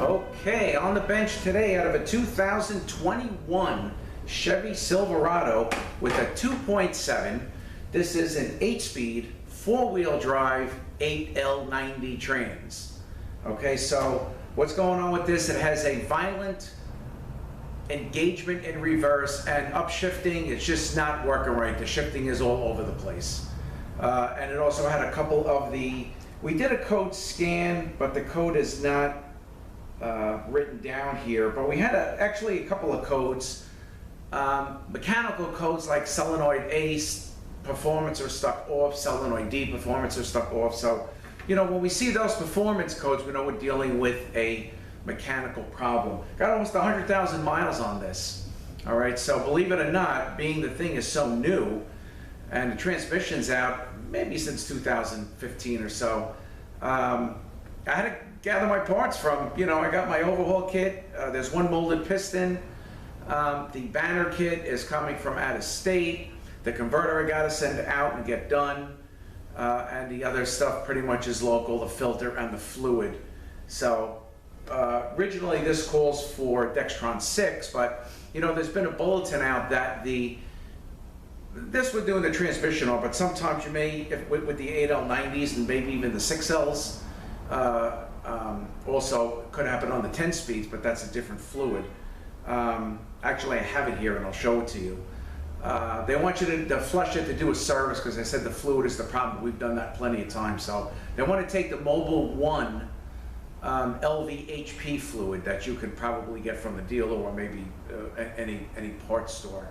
Okay, on the bench today out of a 2021 Chevy Silverado with a 2.7. This is an 8-speed, 4-wheel drive, 8L90 trans. Okay, so what's going on with this? It has a violent engagement in reverse and upshifting. It's just not working right. The shifting is all over the place. And it also had a couple of we did a code scan, but the code is not written down here. But we had actually a couple of codes, mechanical codes like solenoid A performance are stuck off, solenoid D performance are stuck off. So, you know, when we see those performance codes, we know we're dealing with a mechanical problem. Got almost 100,000 miles on this. All right, so believe it or not, being the thing is so new and the transmission's out maybe since 2015 or so, I had to gather my parts from, you know, I got my overhaul kit. There's one molded piston. The banner kit is coming from out of state. The converter I got to send out and get done. And the other stuff pretty much is local, the filter and the fluid. So originally this calls for Dextron 6, but you know, there's been a bulletin out that this would do the transmission on, but sometimes you may, with the 8L90s and maybe even the 6Ls, also could happen on the 10 speeds, but that's a different fluid. Actually, I have it here and I'll show it to you. They want you to flush it to do a service because they said the fluid is the problem. We've done that plenty of times. So they want to take the Mobile 1 LVHP fluid that you could probably get from the dealer or maybe any parts store.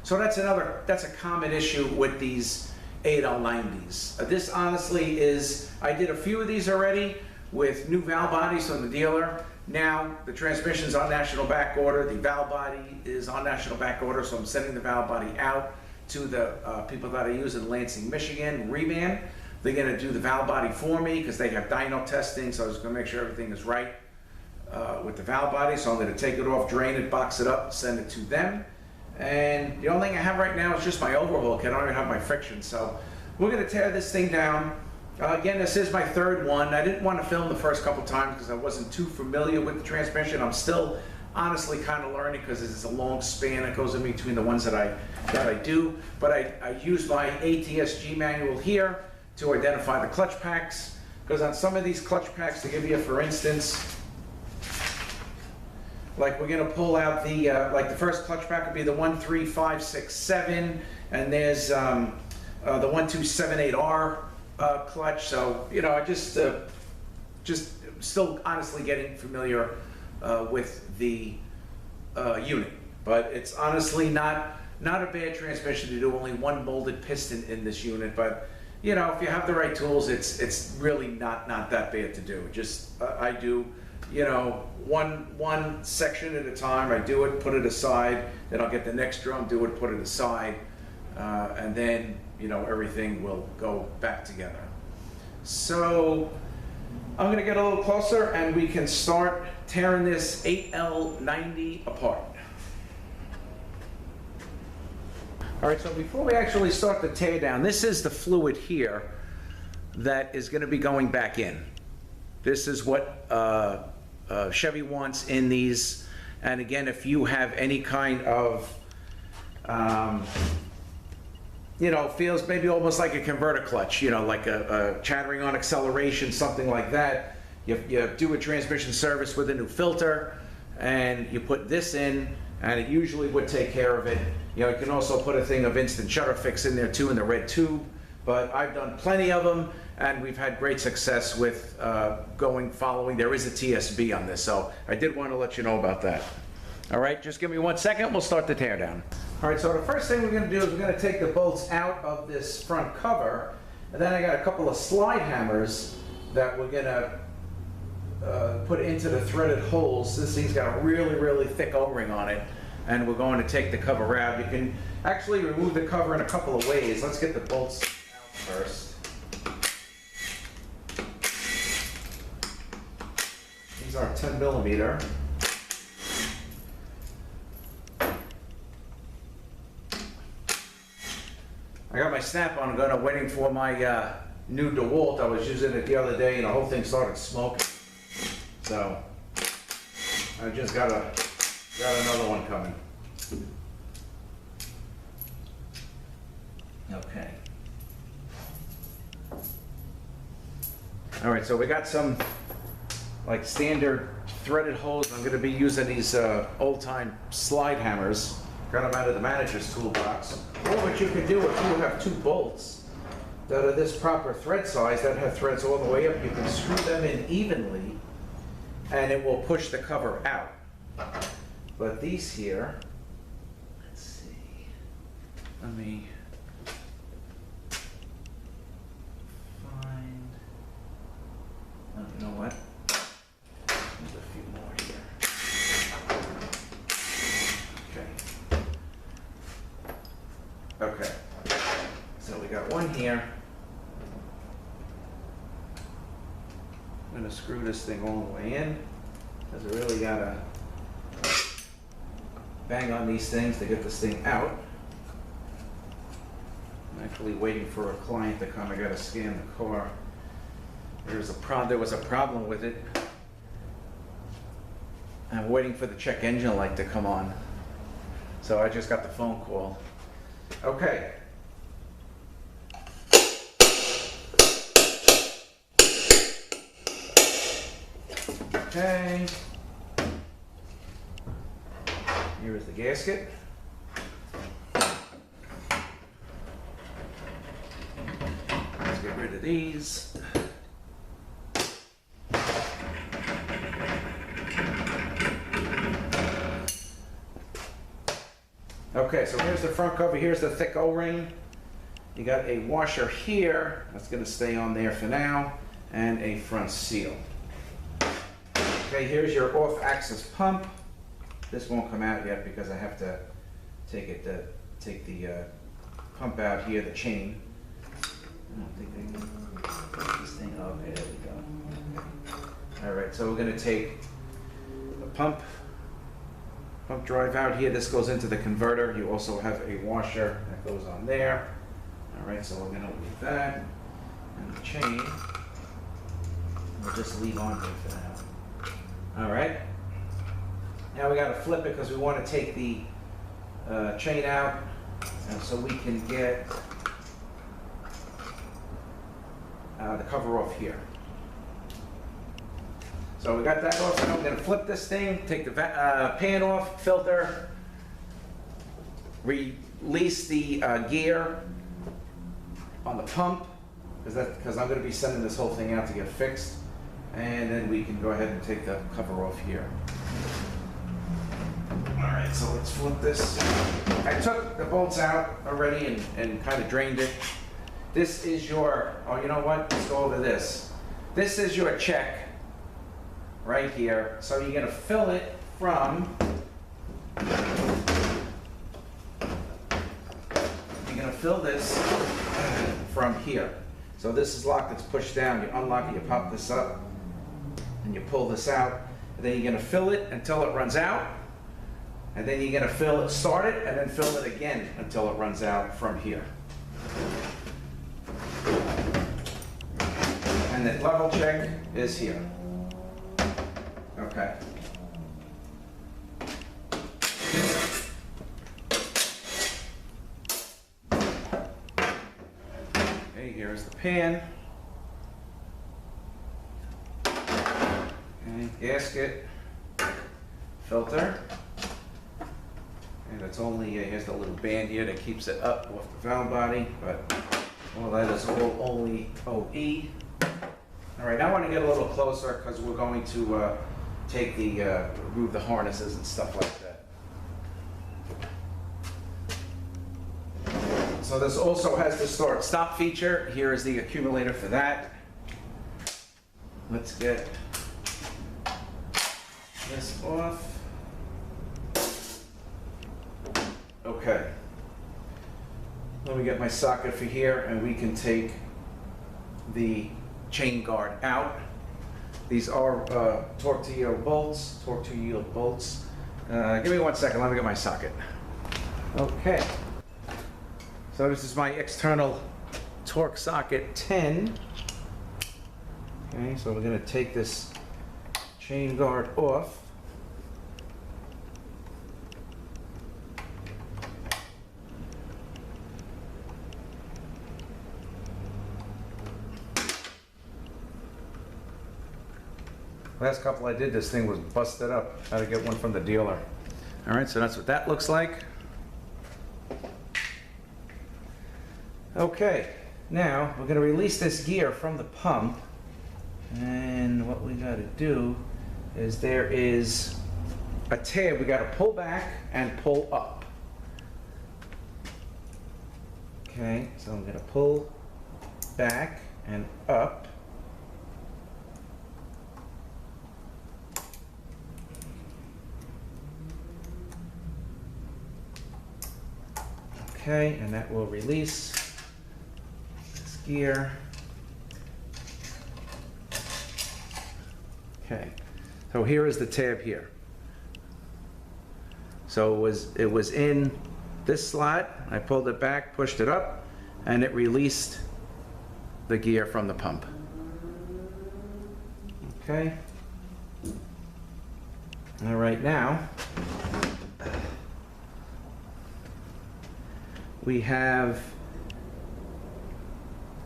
So that's a common issue with these 8L90s. This honestly is, I did a few of these already with new valve bodies from the dealer. Now the transmission's on national back order, the valve body is on national back order, so I'm sending the valve body out to the people that I use in Lansing, Michigan, Reman. They're gonna do the valve body for me because they have dyno testing, so I was gonna make sure everything is right with the valve body. So I'm gonna take it off, drain it, box it up, send it to them. And the only thing I have right now is just my overhaul kit. I don't even have my friction. So we're gonna tear this thing down. Again, this is my third one. I didn't want to film the first couple times because I wasn't too familiar with the transmission. I'm still honestly kind of learning because it's a long span that goes in between the ones that I do. But I use my ATSG manual here to identify the clutch packs, because on some of these clutch packs, to give you for instance, like we're gonna pull out the, like the first clutch pack would be the 1, 3, 5, 6, 7, and there's the 1, 2, 7, 8R clutch. So, you know, I just still honestly getting familiar with the unit, but it's honestly not a bad transmission to do. Only one molded piston in this unit, but you know, if you have the right tools, it's really not that bad to do. Just I do, you know, one section at a time. I do it, put it aside, then I'll get the next drum, do it, put it aside, and then, you know, everything will go back together. So I'm gonna get a little closer and we can start tearing this 8L90 apart. All right, so before we actually start the tear down, this is the fluid here that is going to be going back in. This is what Chevy wants in these. And again, if you have any kind of, you know, feels maybe almost like a converter clutch, you know, like a chattering on acceleration, something like that. You do a transmission service with a new filter and you put this in, and it usually would take care of it. You know, you can also put a thing of instant shutter fix in there too in the red tube, but I've done plenty of them and we've had great success with following. There is a TSB on this, so I did want to let you know about that. All right, just give me 1 second, we'll start the teardown. All right, so the first thing we're gonna do is we're gonna take the bolts out of this front cover, and then I got a couple of slide hammers that we're gonna put into the threaded holes. This thing's got a really thick O-ring on it, and we're going to take the cover out. You can actually remove the cover in a couple of ways. Let's get the bolts out first. These are 10mm. I got my snap-on gun. I'm waiting for my new DeWalt. I was using it the other day and the whole thing started smoking. So I just got another one coming. Okay. All right, so we got some like standard threaded hose. I'm going to be using these old-time slide hammers. Got them out of the manager's toolbox. Or what you can do if you have two bolts that are this proper thread size that have threads all the way up, you can screw them in evenly and it will push the cover out. But these here, let's see, let me find, oh, you know what? There's a few more here. Okay. Okay. So we got one here. I'm going to screw this thing all the way in, because I really got to bang on these things to get this thing out. I'm actually waiting for a client to come. I got to scan the car. There was a problem with it. I'm waiting for the check engine light to come on. So I just got the phone call. Okay. Okay. Here is the gasket. Let's get rid of these. Okay, so here's the front cover. Here's the thick O-ring. You got a washer here. That's going to stay on there for now. And a front seal. Okay, here's your off-axis pump. This won't come out yet because I have to take the pump out here, the chain. I don't think they can put this thing. Okay, there we go. All right, so we're going to take the pump drive out here. This goes into the converter. You also have a washer that goes on there. All right, so we're going to leave that. And the chain, we'll just leave on here for now. All right. Now we got to flip it because we want to take the chain out, and so we can get the cover off here. So we got that off. Now we're going to flip this thing, take the pan off, filter, release the gear on the pump, because I'm going to be sending this whole thing out to get fixed, and then we can go ahead and take the cover off here. All right, so let's flip this. I took the bolts out already and kind of drained it. This is your, oh, you know what? Let's go over this. This is your check right here. So you're going to fill it from, fill this from here. So this is locked, it's pushed down. You unlock it, you pop this up, and you pull this out. And then you're going to fill it until it runs out. And then you're going to start it, and then fill it again until it runs out from here. And the level check is here. Okay. Okay, here's the pan. Okay, gasket, filter. And it's only, here's the little band here that keeps it up off the valve body, but all that is only OE. All right, now I want to get a little closer because we're going to remove the harnesses and stuff like that. So this also has the start-stop feature. Here is the accumulator for that. Let's get this off. Okay. Let me get my socket for here, and we can take the chain guard out. These are torque to yield bolts. Give me 1 second, let me get my socket. Okay. So this is my external torque socket 10. Okay, so we're going to take this chain guard off. Last couple I did, this thing was busted up. Had to get one from the dealer. All right, so that's what that looks like. Okay, now we're gonna release this gear from the pump. And what we gotta do is there is a tab we gotta pull back and pull up. Okay, so I'm gonna pull back and up. Okay, and that will release this gear. Okay, so here is the tab here. So it was in this slot. I pulled it back, pushed it up, and it released the gear from the pump. Okay. All right, now we have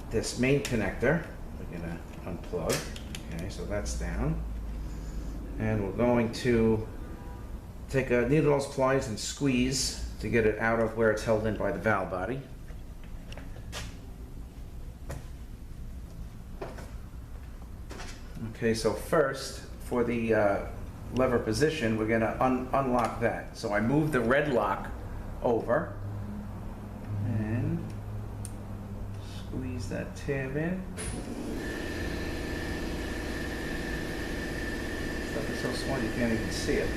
this main connector. We're gonna unplug. Okay, so that's down. And we're going to take a needle nose pliers and squeeze to get it out of where it's held in by the valve body. Okay, so first, for the lever position, we're gonna unlock that. So I move the red lock over and squeeze that tab in. Stuff is so small you can't even see it.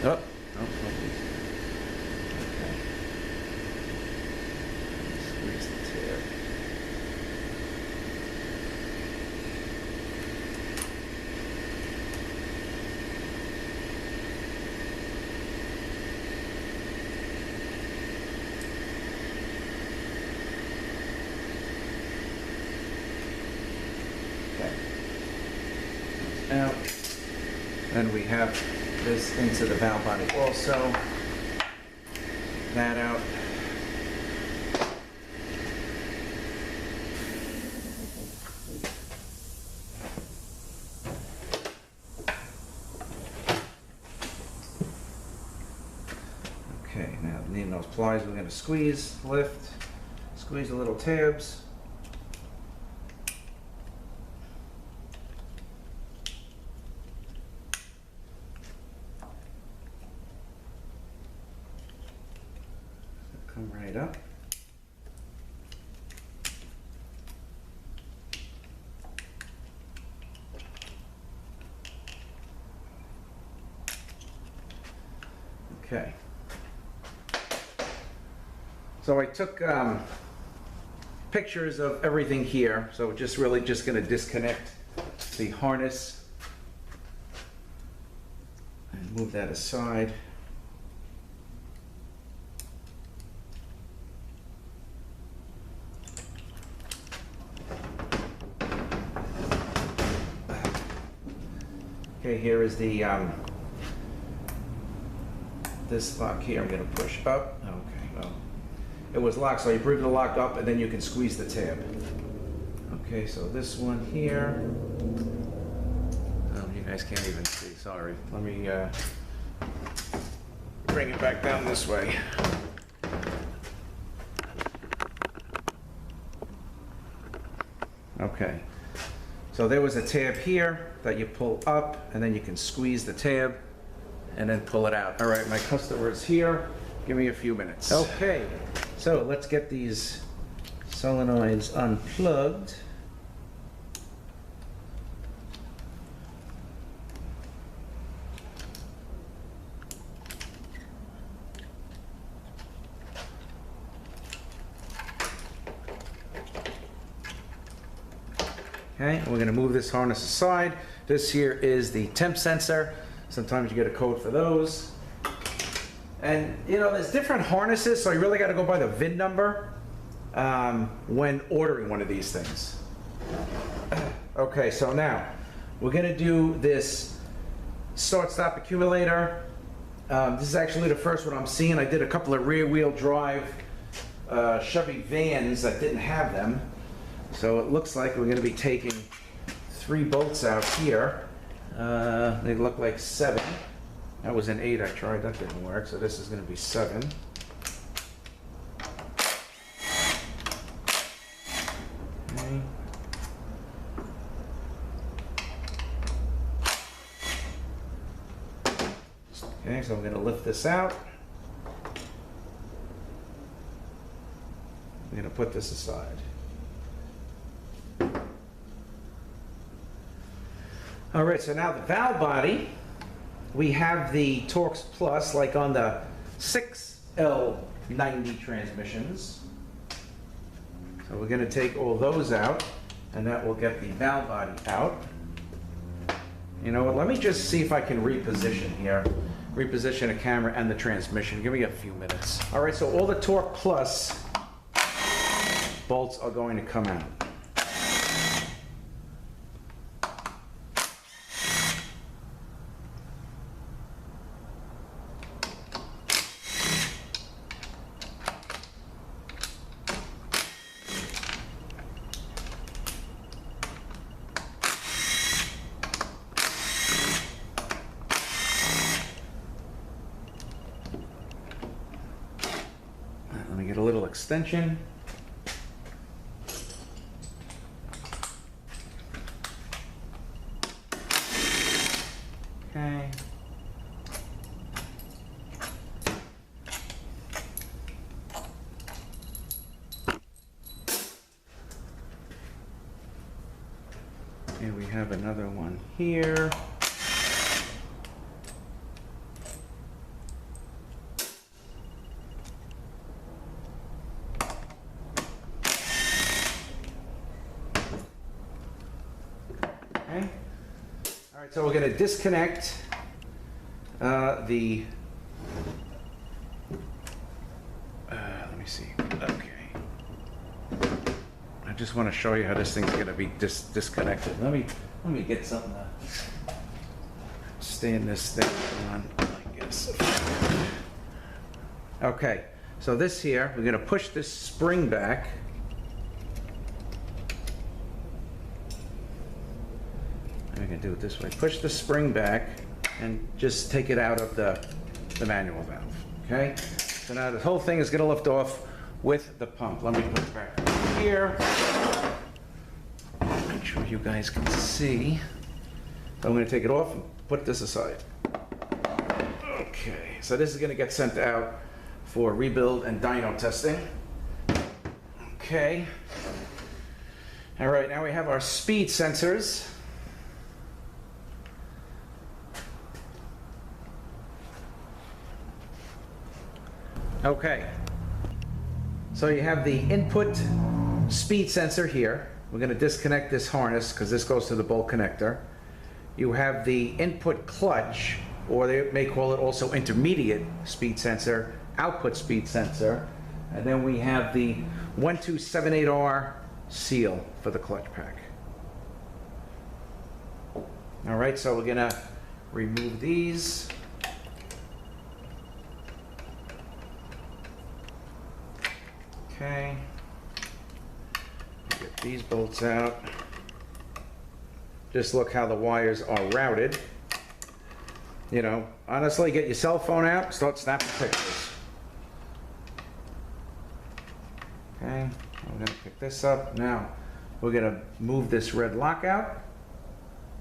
Oh, oh, okay. Squeeze the tab. Okay. Out. Then we have this into the valve body also. That out. Okay, now needing those pliers, we're going to squeeze, lift, squeeze the little tabs. Come right up. Okay. So I took pictures of everything here. So just really just going to disconnect the harness and move that aside. Okay, here is the this lock here. I'm going to push up. Okay, well, it was locked, so you bring the lock up, and then you can squeeze the tab. Okay, so this one here. Oh, you guys can't even see. Sorry. Let me bring it back down this way. Okay. So there was a tab here that you pull up, and then you can squeeze the tab and then pull it out. All right, my customer is here. Give me a few minutes. Okay, so let's get these solenoids unplugged. Okay, we're going to move this harness aside. This here is the temp sensor. Sometimes you get a code for those. And you know, there's different harnesses, so you really got to go by the VIN number when ordering one of these things. Okay, so now we're going to do this start-stop accumulator. This is actually the first one I'm seeing. I did a couple of rear-wheel drive Chevy vans that didn't have them. So it looks like we're going to be taking 3 bolts out here. They look like 7. That was an 8 I tried, that didn't work, so this is going to be 7. Okay. Okay, so I'm going to lift this out. I'm going to put this aside. All right, so now the valve body, we have the Torx Plus, like on the 6L90 transmissions. So we're going to take all those out, and that will get the valve body out. You know what, let me just see if I can reposition here. Reposition a camera and the transmission. Give me a few minutes. All right, so all the Torx Plus bolts are going to come out. Let me get a little extension. Okay. And we have another one here. Okay. All right, so we're going to disconnect let me see. Okay. I just want to show you how this thing's going to be disconnected. Let me get something to stand this thing on, I guess. Okay, so this here, we're going to push this spring back. I'm going to do it this way. Push the spring back and just take it out of the manual valve. Okay? So now the whole thing is going to lift off with the pump. Let me put it back here. Make sure you guys can see. So I'm going to take it off and put this aside. Okay, so this is going to get sent out for rebuild and dyno testing. Okay. All right, now we have our speed sensors. Okay, so you have the input speed sensor here. We're going to disconnect this harness because this goes to the bolt connector. You have the input clutch, or they may call it also intermediate speed sensor, output speed sensor, and then we have the 1278R seal for the clutch pack. All right, so we're going to remove these. Okay, get these bolts out. Just look how the wires are routed. You know, honestly, get your cell phone out, start snapping pictures. Okay, we're gonna pick this up. Now, we're gonna move this red lock out.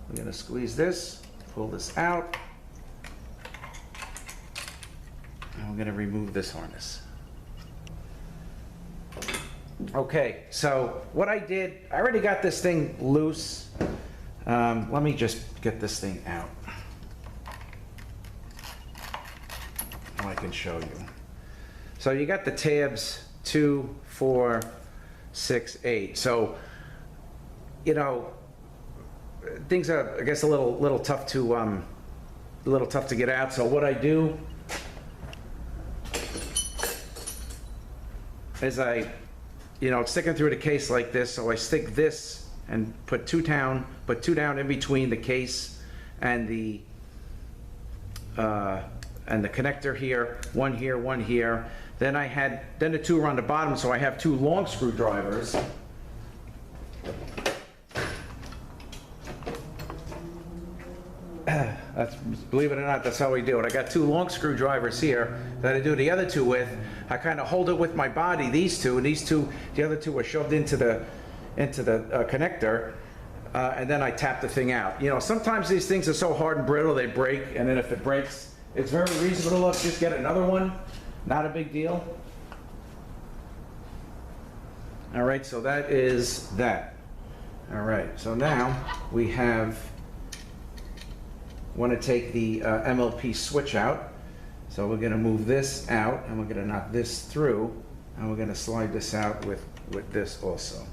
We're gonna squeeze this, pull this out, and we're gonna remove this harness. Okay, so what I did, I already got this thing loose. Let me just get this thing out. Oh, I can show you. So you got the tabs 2, 4, 6, 8. So, you know, things are, I guess, a little tough to a little tough to get out. So what I do is it's sticking through the case like this, so I stick this and put two down in between the case and the connector here, one here, one here. Then the two are on the bottom, so I have two long screwdrivers. Believe it or not, that's how we do it. I got two long screwdrivers here that I do the other two with. I kind of hold it with my body, these two, and the other two are shoved into the connector, and then I tap the thing out. Sometimes these things are so hard and brittle they break, and then if it breaks, it's very reasonable to just get another one. Not a big deal. All right, so that is that. All right, so now we want to take the MLP switch out. So we're going to move this out, and we're going to knock this through, and we're going to slide this out with this also.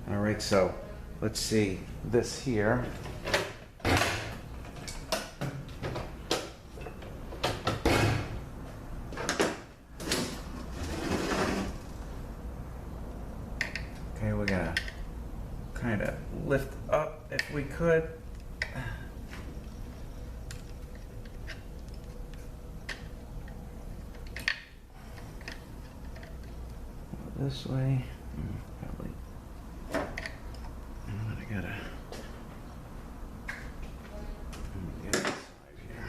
All right, so let's see this here. Okay, we're going to kind of lift up if we could. This way, probably. And I gotta get this side here.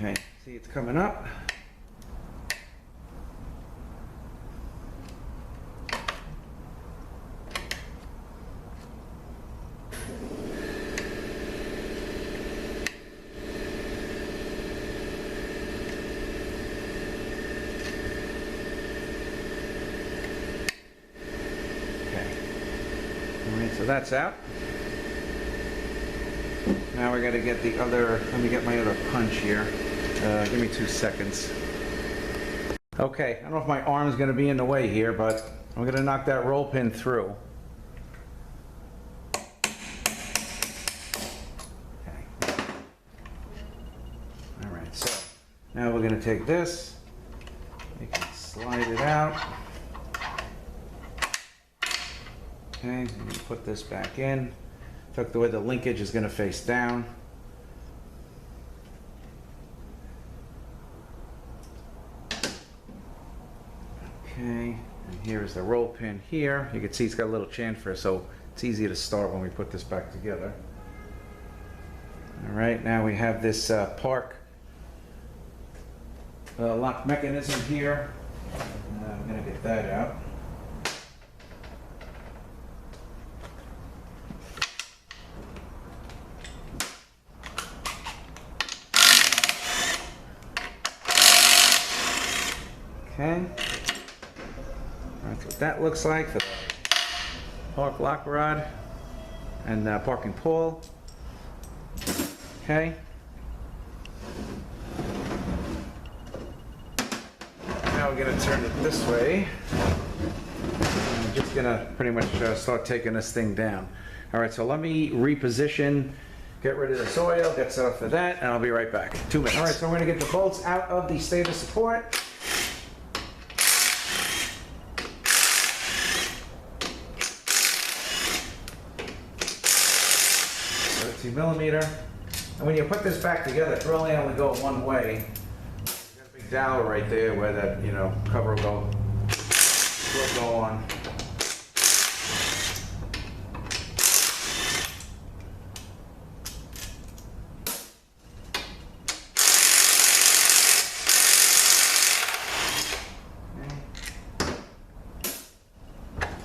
Okay, see it's coming up. Okay, all right, so that's out. Now we got to get the other, let me get my other punch here. Give me 2 seconds. Okay, I don't know if my arm's going to be in the way here, but I'm going to knock that roll pin through. Okay. All right, so now we're going to take this, we can slide it out. Okay, so you put this back in. Tuck the way the linkage is going to face down. Okay, and here is the roll pin here. You can see it's got a little chamfer, so it's easy to start when we put this back together. All right, now we have this park lock mechanism here. I'm going to get that out. Okay, that's what that looks like for the park lock rod and parking pole. Okay. Now we're going to turn it this way. I'm just going to pretty much start taking this thing down. All right, so let me reposition, get rid of this oil, get set up for that, and I'll be right back. 2 minutes. All right, so we're going to get the bolts out of the stator support. 30mm. And when you put this back together, it's really only go one way. There's got a big dowel right there where that, cover will go on.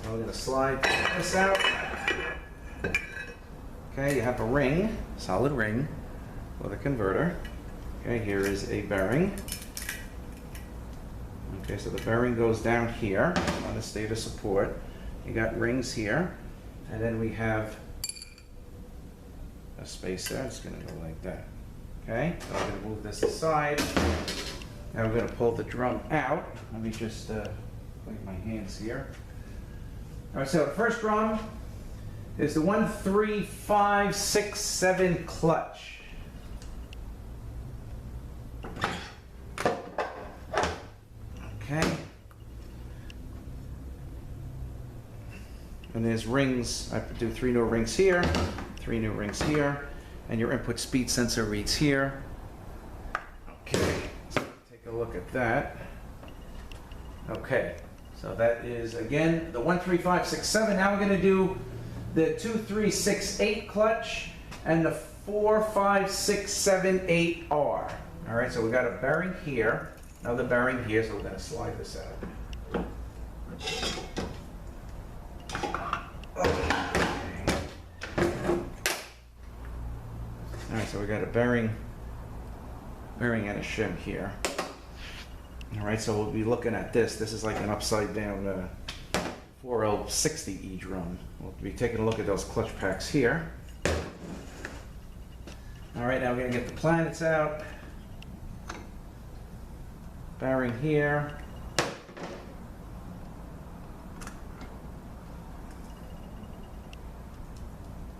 So we're going to slide this out. Okay, you have a ring, solid ring, with a converter. Okay, here is a bearing. Okay, so the bearing goes down here on the stator support. You got rings here, and then we have a space there. It's going to go like that. Okay, so I'm going to move this aside. Now we're going to pull the drum out. Let me just clean my hands here. All right, so the first drum is the 1, 3, 5, 6, 7 clutch. Okay. And there's rings. I do 3 new rings here, 3 new rings here, and your input speed sensor reads here. Okay, so take a look at that. Okay, so that is again the 1, 3, 5, 6, 7. Now we're going to do the 2, 3, 6, 8 clutch and the 4, 5, 6, 7, 8 R. All right, so we got a bearing here, another bearing here, so we're going to slide this out. All right, so we got a bearing and a shim here. All right, so we'll be looking at this. This is like an upside down 4L60E drum. We'll be taking a look at those clutch packs here. All right, now we're gonna get the planets out. Bearing here.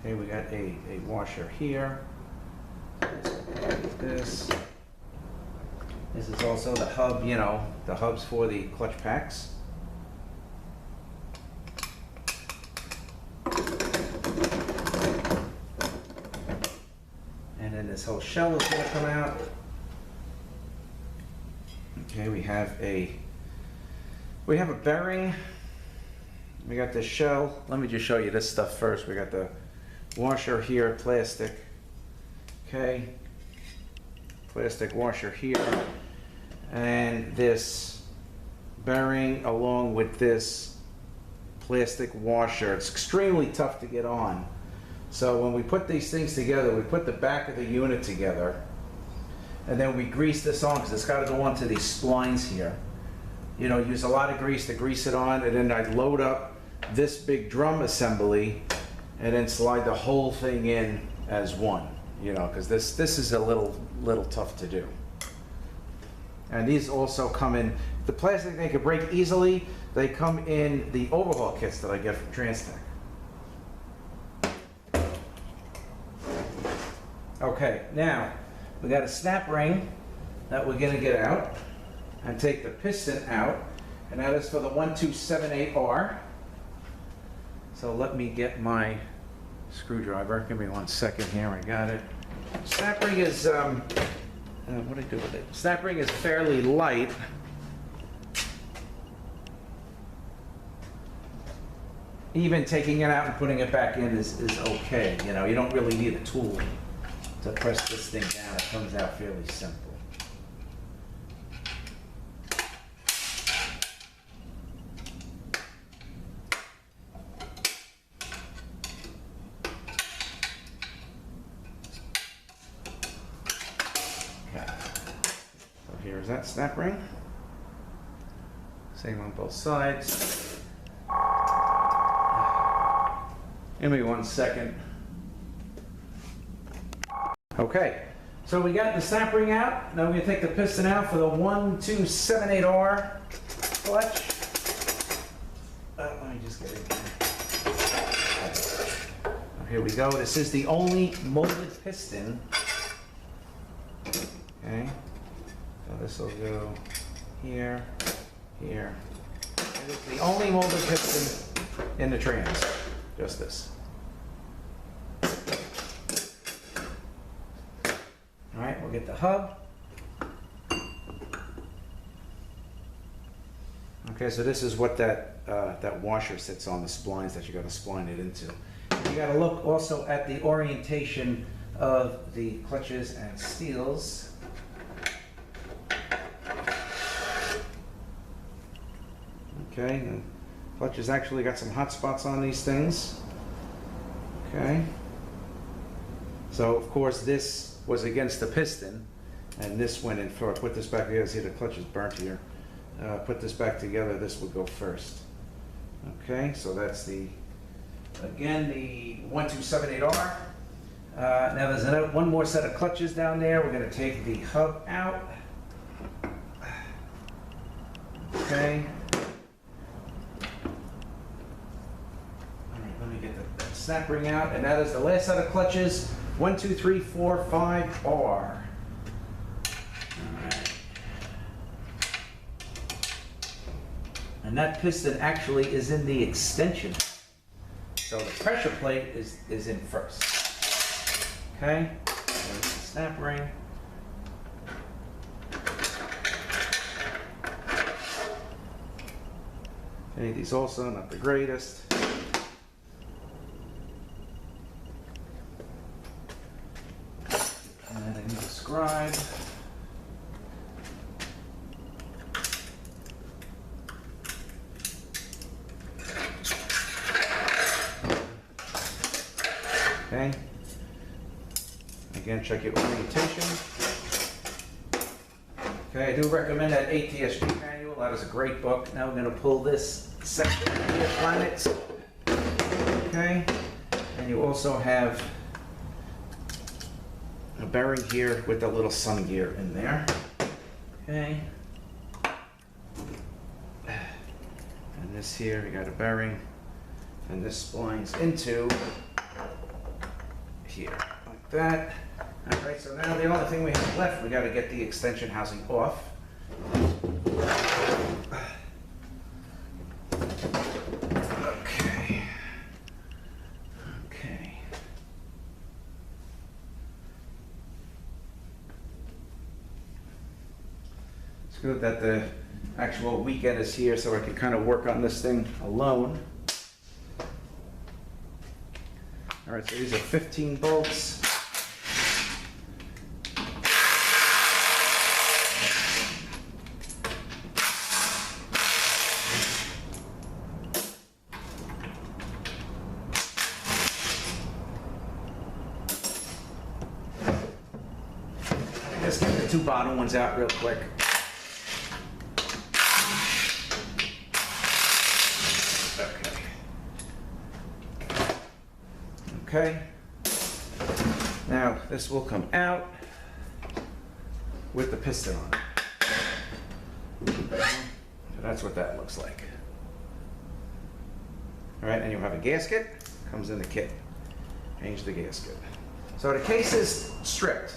Okay, we got a washer here. This is also the hub, you know, the hubs for the clutch packs. And then this whole shell is going to come out. Okay, we have a bearing. We got the shell. Let me just show you this stuff first. We got the washer here, plastic. Okay, plastic washer here, and this bearing along with this plastic washer. It's extremely tough to get on. So when we put these things together, we put the back of the unit together, and then we grease this on because it's got to go onto these splines here. You know, use a lot of grease to grease it on, and then I load up this big drum assembly and then slide the whole thing in as one. You know, because this is a little tough to do. And these also come in the plastic. They can break easily. They come in the overhaul kits that I get from Transtech. Okay, now we got a snap ring that we're going to get out and take the piston out, and that is for the 1278R. So let me get my screwdriver. Give me 1 second here. I got it. Snap ring is what do I do with it? Snap ring is fairly light. Even taking it out and putting it back in is okay. You know, you don't really need a tool to press this thing down. It comes out fairly simple. Here's that snap ring. Same on both sides. Give me 1 second. Okay, so we got the snap ring out. Now we're going to take the piston out for the 1278R clutch. Let me just get it here. Here we go. This is the only molded piston. Okay. So this will go here, here. And it's the only molded piston in the trans. Just this. All right, we'll get the hub. Okay, so this is what that washer sits on, the splines that you got to spline it into. You got to look also at the orientation of the clutches and steels. Okay, and clutch has actually got some hot spots on these things. Okay. So of course this was against the piston, and this went in for. Put this back together. See, the clutch is burnt here. Put this back together. This would go first. Okay, so that's the, again, the 1278R. Now there's one more set of clutches down there. We're going to take the hub out. Okay. All right, let me get the snap ring out, and that is the last set of clutches. 1, 2, 3, 4, 5 R. And that piston actually is in the extension. So the pressure plate is in first. Okay, there's the snap ring. Okay, these also not the greatest. And I need a scribe. Okay. Again, check your orientation. Okay, I do recommend that ATSG manual. That is a great book. Now we're going to pull this section here, planets. Okay. And you also have a bearing here with the little sun gear in there. Okay. And this here, we got a bearing. And this splines into here, like that. All right, so now the only thing we have left, we got to get the extension housing off. Okay. Okay. It's good that the actual weekend is here so I can kind of work on this thing alone. All right, so these are 15 bolts. Just get the two bottom ones out real quick. Okay. Now this will come out with the piston on it. So that's what that looks like. All right, and you'll have a gasket. Comes in the kit. Change the gasket. So the case is stripped.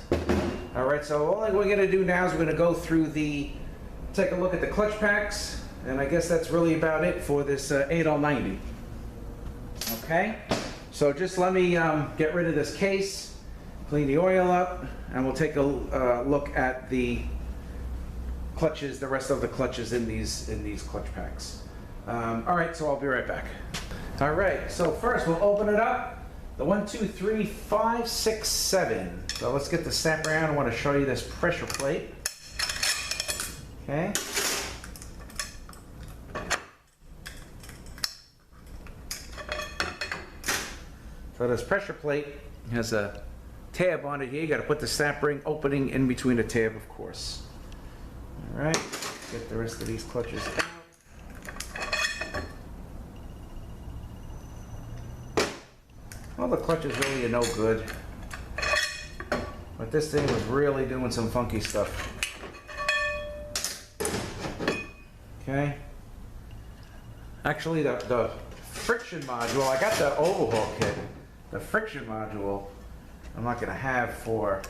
All right, so all we're going to do now is we're going to go through take a look at the clutch packs, and I guess that's really about it for this 8090. Okay. So just let me get rid of this case, clean the oil up, and we'll take a look at the clutches, the rest of the clutches in these clutch packs. All right, so I'll be right back. All right, so first we'll open it up. The 1, 2, 3, 5, 6, 7. So let's get the snap around. I want to show you this pressure plate. Okay. So this pressure plate has a tab on it here. You got to put the snap ring opening in between the tab, of course. All right, get the rest of these clutches out. Well, the clutch is really no good, but this thing was really doing some funky stuff. Okay. Actually, the friction module, I got the overhaul kit. The friction module I'm not going to have for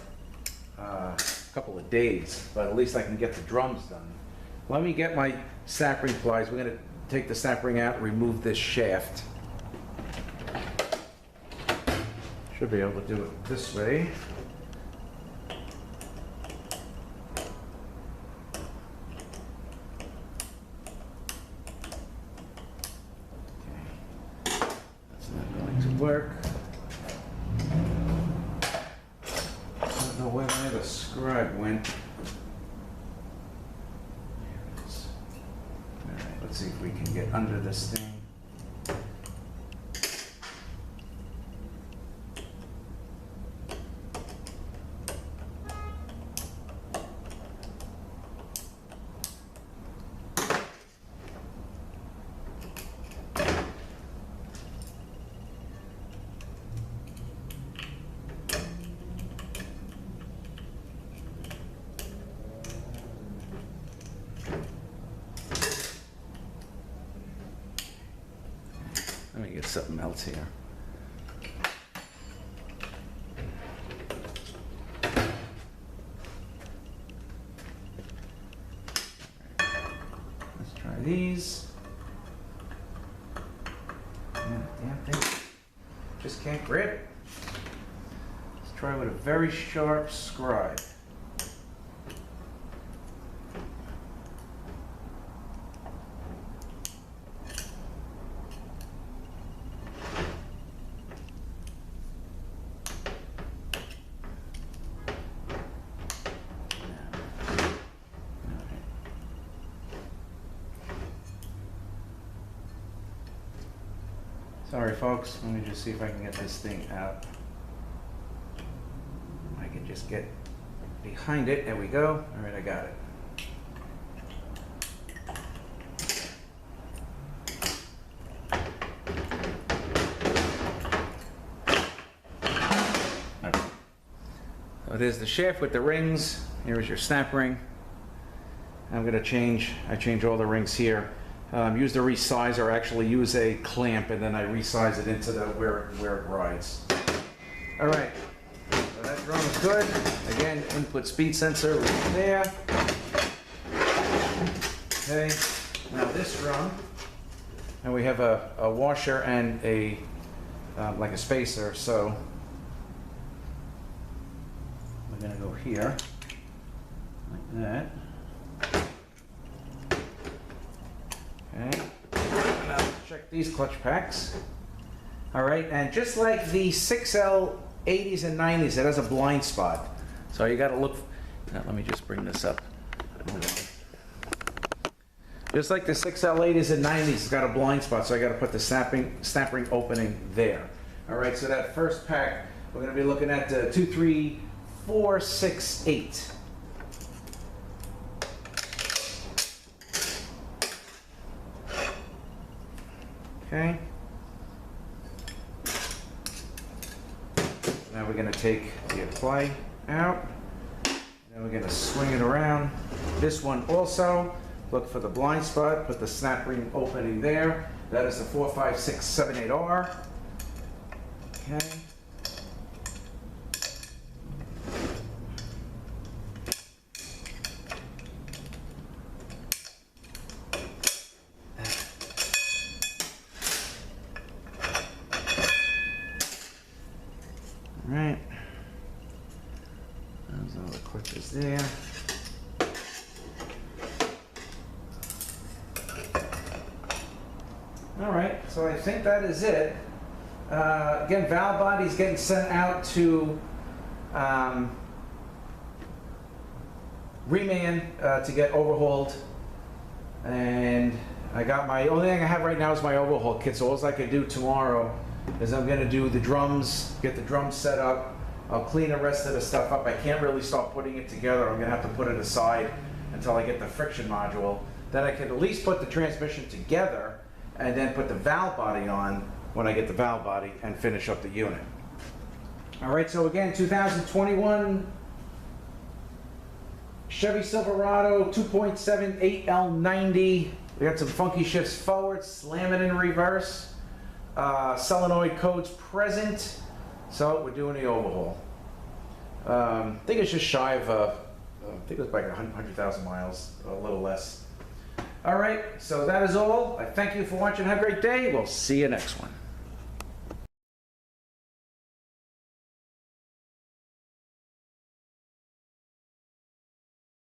a couple of days, but at least I can get the drums done. Let me get my snap ring pliers. We're going to take the snap ring out and remove this shaft. Should be able to do it this way. Okay. That's not going to work. I don't know where the scribe went. There it is. All right, let's see if we can get under this thing. Let me get something else here. Let's try these. Damn thing. Just can't grab it. Let's try with a very sharp scribe. Sorry folks, let me just see if I can get this thing out. I can just get behind it, there we go. All right, I got it. Okay. So there's the shaft with the rings. Here is your snap ring. I'm gonna change all the rings here. Use the resizer, actually use a clamp, and then I resize it into the where it rides. All right, so that drum is good. Again, input speed sensor right there. Okay, now this drum, and we have a washer and a like a spacer. So we're gonna go here like that. Okay. Now check these clutch packs. All right, and just like the 6L 80s and 90s, it has a blind spot. So you got to look. Now, let me just bring this up. Just like the 6L 80s and 90s, it's got a blind spot, so I got to put the snap ring opening there. All right, so that first pack, we're going to be looking at 2, 3, 4, 6, 8. Okay. Now we're going to take the apply out. Then we're going to swing it around. This one also, look for the blind spot, put the snap ring opening there. That is the 45678R. Okay. Right, there's all the clutches there. All right, so I think that is it. Again, valve body's getting sent out to Reman to get overhauled, and I got my only thing I have right now is my overhaul kit. So all I could do tomorrow is I'm going to do the drums, get the drums set up. I'll clean the rest of the stuff up. I can't really start putting it together. I'm going to have to put it aside until I get the friction module. Then I can at least put the transmission together and then put the valve body on when I get the valve body and finish up the unit. All right, so again, 2021 Chevy Silverado 2.7 8L90. We got some funky shifts forward, slamming in reverse. Solenoid codes present, so we're doing the overhaul. I think it's just shy of, I think it was like 100,000 miles, a little less. All right, so that is all. I thank you for watching. Have a great day. We'll see you next one.